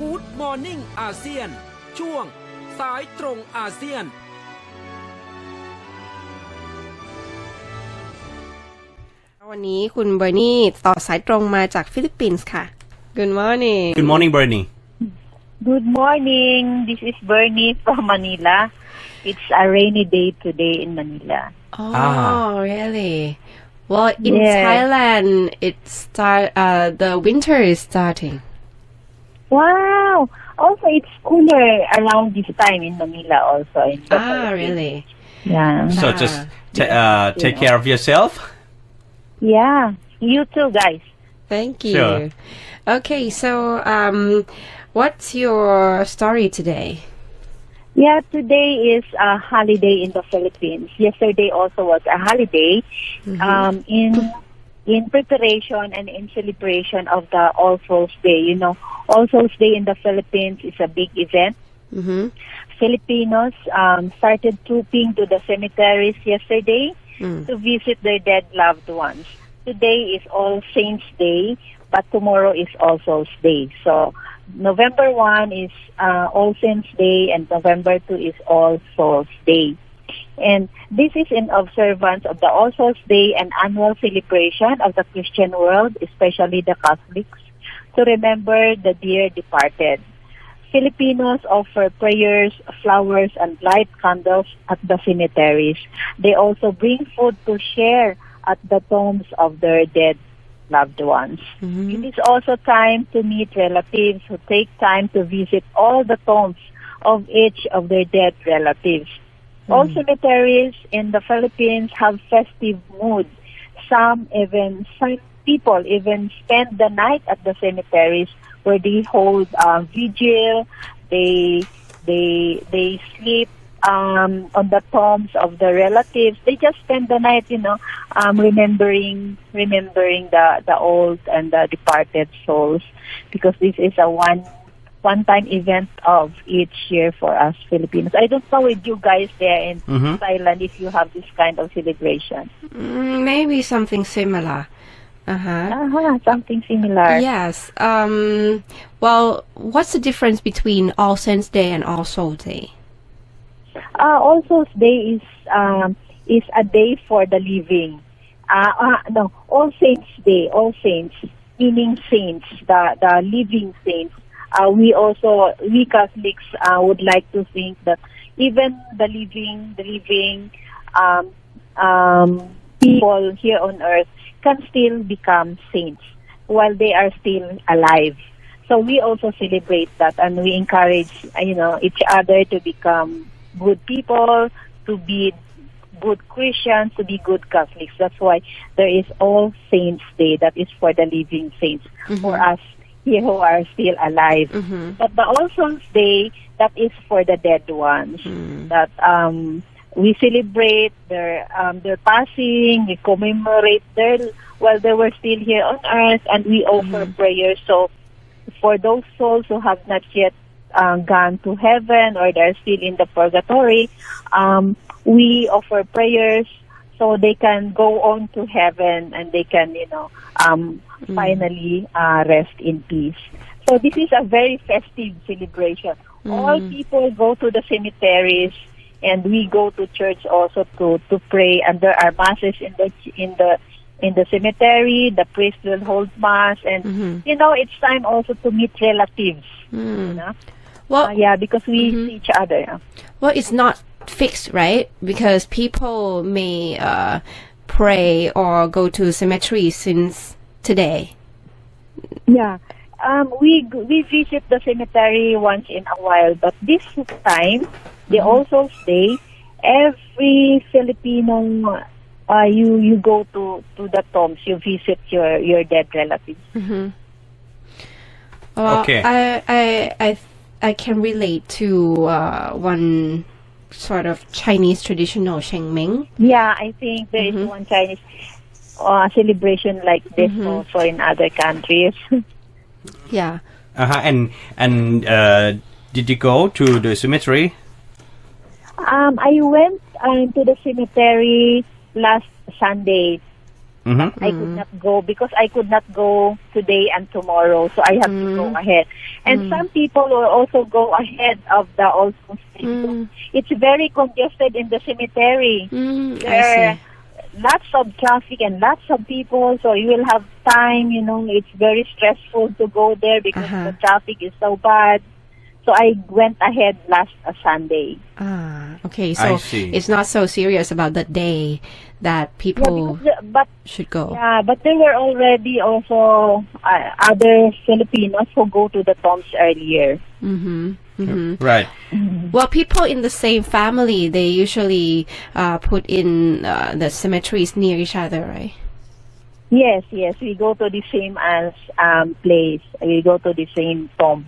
Good Morning อาเซียนช่วงสายตรงอาเซียนวันนี้คุณเบอร์นี่ต่อสายตรงมาจากฟิลิปปินส์ค่ะ Good morning Good morning Bernie Good morning. This is Bernie from Manila. It's a rainy day today in Manila. Oh, really? Well, in Yeah. Thailand, the winter is starting. Wow. Also, it's cooler around this time in Manila also. Really? Yeah. So just take care of yourself Yeah. You too, guys. Thank you. Sure. Okay, so what's your story today? Yeah, today is a holiday in the Philippines. Yesterday also was a holiday. In preparation and in celebration of the All Souls Day. You know, All Souls Day in the Philippines is a big event. Filipinos started trooping to the cemeteries yesterday to visit their dead loved ones. Today is All Saints Day, but tomorrow is All Souls Day. So November 1 is All Saints Day and November 2 is All Souls Day. And this is in observance of the All Souls Day, an annual celebration of the Christian world, especially the Catholics, to remember the dear departed. Filipinos offer prayers, flowers, and light candles at the cemeteries. They also bring food to share at the tombs of their dead loved ones. It is also time to meet relatives who take time to visit all the tombs of each of their dead relatives. All cemeteries in the Philippines have festive mood. Some people even spend the night at the cemeteries where they hold vigil. They sleep on the tombs of the relatives. They just spend the night, remembering the old and the departed souls, because this is a one-time event of each year for us Filipinos. I don't know with you guys there in Thailand if you have this kind of celebration. Maybe something similar. Something similar. Yes. Well, what's the difference between All Saints Day and All Souls Day? All Souls Day is a day for the living. No, All Saints Day, All Saints, meaning saints, the living saints. We Catholics would like to think that even the living people here on earth can still become saints while they are still alive. So we also celebrate that, and we encourage each other to become good people, to be good Christians, to be good Catholics. That's why there is All Saints Day, that is for the living saints, for us here who are still alive. But the All Souls Day, that is for the dead ones. That we celebrate their passing, we commemorate while they were still here on earth, and we offer prayers. So for those souls who have not yet gone to heaven or they're still in the purgatory, we offer prayers so they can go on to heaven and they can, finally rest in peace. So this is a very festive celebration. All people go to the cemeteries, and we go to church also to pray. And there are masses in the cemetery. The priest will hold mass, and it's time also to meet relatives. Well, because we see each other. Well, it's not fixed, right? Because people may pray or go to cemetery since today. Yeah. We visit the cemetery once in a while, but this time, the All Souls Day, every Filipino, you go to the tombs, you visit your dead relatives. Well, Okay. I can relate to one sort of Chinese traditional Shengming. Yeah, I think there is one Chinese celebration like this also in other countries. Yeah. And did you go to the cemetery? I went to the cemetery last Sunday I could not go because I could not go today and tomorrow, so I have to go ahead. And some people will also go ahead of the All Souls Day. So it's very congested in the cemetery. There are lots of traffic and lots of people, so you will have time, it's very stressful to go there because the traffic is so bad. So I went ahead last Sunday. Okay, so it's not so serious about the day that people should go. Yeah, but there were already also other Filipinos who go to the tombs earlier. Right. Well, people in the same family, they usually put in the cemeteries near each other, right? Yes, we go to the same place. We go to the same tomb.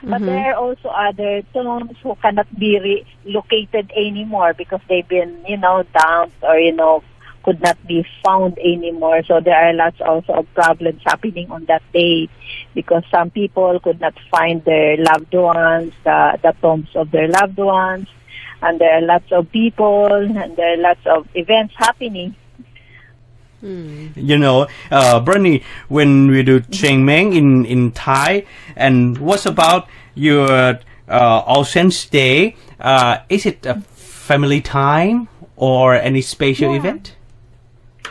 But there are also other tombs who cannot be located anymore because they've been, dumped or, could not be found anymore. So there are lots also of problems happening on that day because some people could not find their loved ones, the tombs of their loved ones, and there are lots of people and there are lots of events happening. Bernie, when we do Cheng Meng in Thai, and what's about your All Saints Day? Is it a family time or any special event?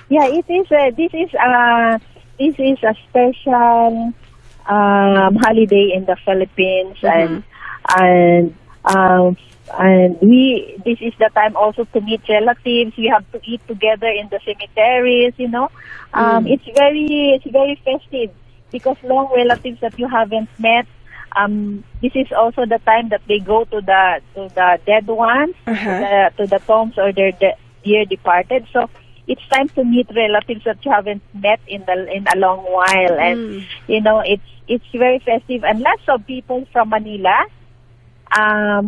Yeah, it is. This is a special holiday in the Philippines, and this is the time also to meet relatives. We have to eat together in the cemeteries. It's very festive because long relatives that you haven't met. This is also the time that they go to the dead ones, to the tombs or their dear departed. So it's time to meet relatives that you haven't met in a long while, and it's very festive. And lots of people from Manila.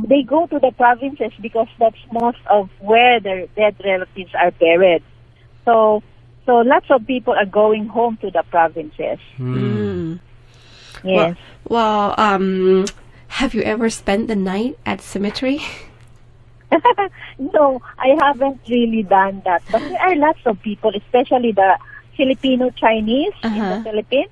They go to the provinces because that's most of where their dead relatives are buried. So lots of people are going home to the provinces. Yes. Well, have you ever spent the night at cemetery? No, I haven't really done that. But there are lots of people, especially the Filipino Chinese in the Philippines.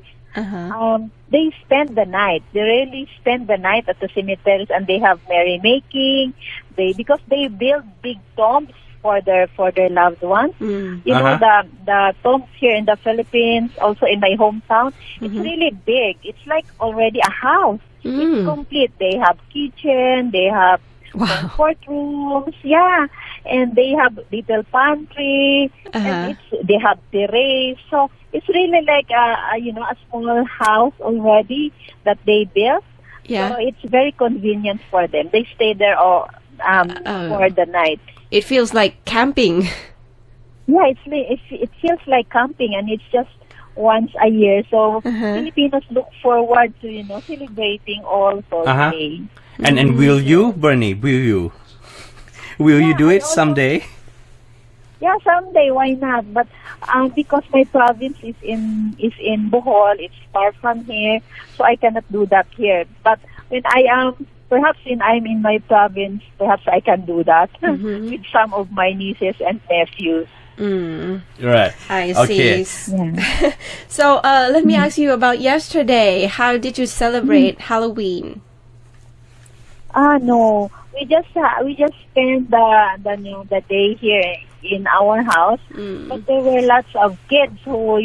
They spend the night. They really spend the night at the cemeteries, and they have merrymaking. Because they build big tombs for their loved ones. The tombs here in the Philipines, also in my hometown, it's really big. It's like already a house. It's complete. They have kitchen. They have courtrooms. Yeah, and they have little pantry. And they have terrace. So it's really like a small house already that they built. Yeah. So it's very convenient for them. They stay there for the night. It feels like camping. Yeah, it feels like camping, and it's just once a year. So Filipinos look forward to celebrating All Souls Day. And will you, Bernie? Will you do it someday? Yeah, someday. Why not? But because my province is in Bohol, it's far from here, so I cannot do that here. But when I'm in my province, perhaps I can do that with some of my nieces and nephews. Right. I okay. see. Yeah. So let me ask you about yesterday. How did you celebrate Halloween? No, we just spent the day here in our house, but there were lots of kids who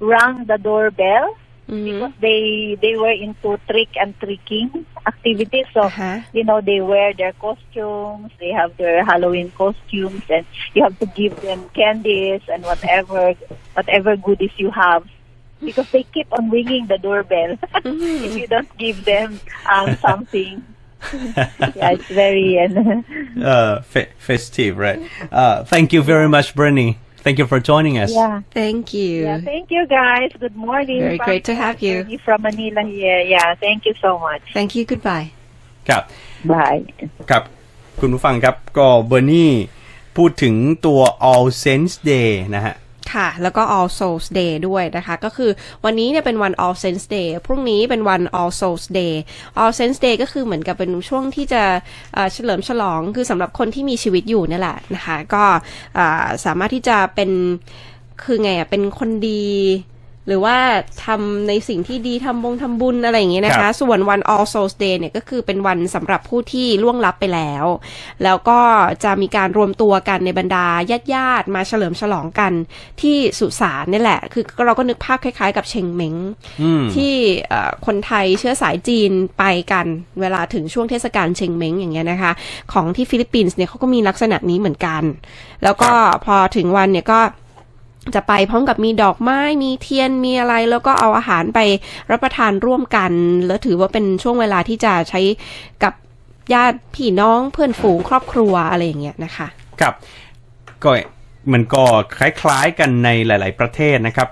rang the doorbell because they were into trick and tricking activities. So they wear their costumes, they have their Halloween costumes, and you have to give them candies and whatever goodies you have. Because they keep on ringing the doorbell if you don't give them something. Yeah, it's very festive, right? Thank you very much, Bernie. Thank you for joining us. Yeah. Thank you. Yeah, thank you guys. Good morning. Very great to have you. From Manila here. Yeah, thank you so much. Thank you. Goodbye. ครับ Bye. ครับคุณผู้ฟังครับก็เบอร์นี่พูดถึงตัว All Saints Day นะฮะค่ะแล้วก็ All Souls Day ด้วยนะคะก็คือวันนี้เนี่ยเป็นวัน All Saints Day พรุ่งนี้เป็นวัน All Souls Day All Saints Day ก็คือเหมือนกับเป็นช่วงที่จะเฉลิมฉลองคือสำหรับคนที่มีชีวิตอยู่นี่แหละนะคะก็สามารถที่จะเป็น คือไงอ่ะเป็นคนดีหรือว่าทำในสิ่งที่ดีทำบุญอะไรอย่างเงี้ยนะคะส่วนวัน All Souls Day เนี่ยก็คือเป็นวันสำหรับผู้ที่ล่วงลับไปแล้วแล้วก็จะมีการรวมตัวกันในบรรดาญาติมาเฉลิมฉลองกันที่สุสานนี่แหละคือเราก็นึกภาพคล้ายๆกับเชงเม้งที่คนไทยเชื้อสายจีนไปกันเวลาถึงช่วงเทศกาลเชงเม้งอย่างเงี้ยนะคะของที่ฟิลิปปินส์เนี่ยเขาก็มีลักษณะนี้เหมือนกันแล้วก็พอถึงวันเนี่ยก็จะไปพร้อมกับมีดอกไม้มีเทียนมีอะไรแล้วก็เอาอาหารไปรับประทานร่วมกันแล้วถือว่าเป็นช่วงเวลาที่จะใช้กับญาติพี่น้องเพื่อนฝูงครอบครัวอะไรอย่างเงี้ยนะคะครับก็มันก็คล้ายๆกันในหลายๆประเทศนะครับ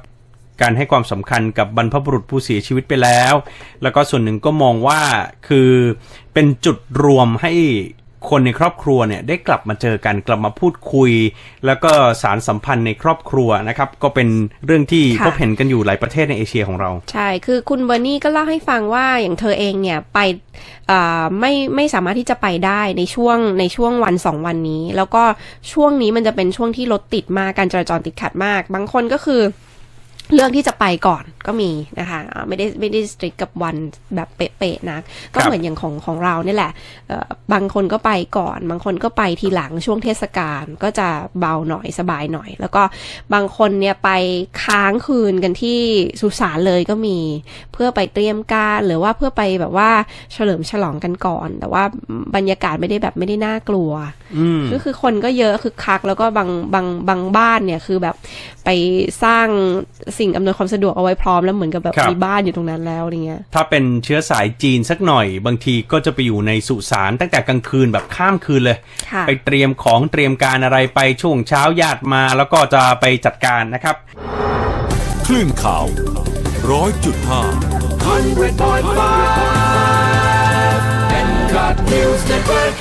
การให้ความสำคัญกับบรรพบุรุษผู้เสียชีวิตไปแล้วแล้วก็ส่วนหนึ่งก็มองว่าคือเป็นจุดรวมให้คนในครอบครัวเนี่ยได้กลับมาเจอกันกลับมาพูดคุยแล้วก็สารสัมพันธ์ในครอบครัวนะครับก็เป็นเรื่องที่พบเห็นกันอยู่หลายประเทศในเอเชียของเราใช่คือคุณเบอร์นี่ก็เล่าให้ฟังว่าอย่างเธอเองเนี่ยไปไม่สามารถที่จะไปได้ในช่วงวัน2วันนี้แล้วก็ช่วงนี้มันจะเป็นช่วงที่รถติดมากการจราจรติดขัดมากบางคนก็คือเรื่องที่จะไปก่อนก็มีนะคะไม่ได้สตริกกับวันแบบเป๊ะๆนะก็เหมือนอย่างของเราเนี่ยแหละบางคนก็ไปก่อนบางคนก็ไปทีหลังช่วงเทศกาลก็จะเบาหน่อยสบายหน่อยแล้วก็บางคนเนี่ยไปค้างคืนกันที่สุสานเลยก็มีเพื่อไปเตรียมการหรือว่าเพื่อไปแบบว่าเฉลิมฉลองกันก่อนแต่ว่าบรรยากาศไม่ได้น่ากลัวก็คือคนก็เยอะคือคักแล้วก็บางบ้านเนี่ยคือแบบไปสร้างสิ่งอำนวยความสะดวกเอาไว้พร้อมแล้วเหมือนกับแบบมีบ้านอยู่ตรงนั้นแล้วอย่างเงี้ยถ้าเป็นเชื้อสายจีนสักหน่อยบางทีก็จะไปอยู่ในสุสานตั้งแต่กลางคืนแบบข้ามคืนเลยไปเตรียมของเตรียมการอะไรไปช่วงเช้าญาติมาแล้วก็จะไปจัดการนะครับคลื่นข่าว 100.5 MCOT News Network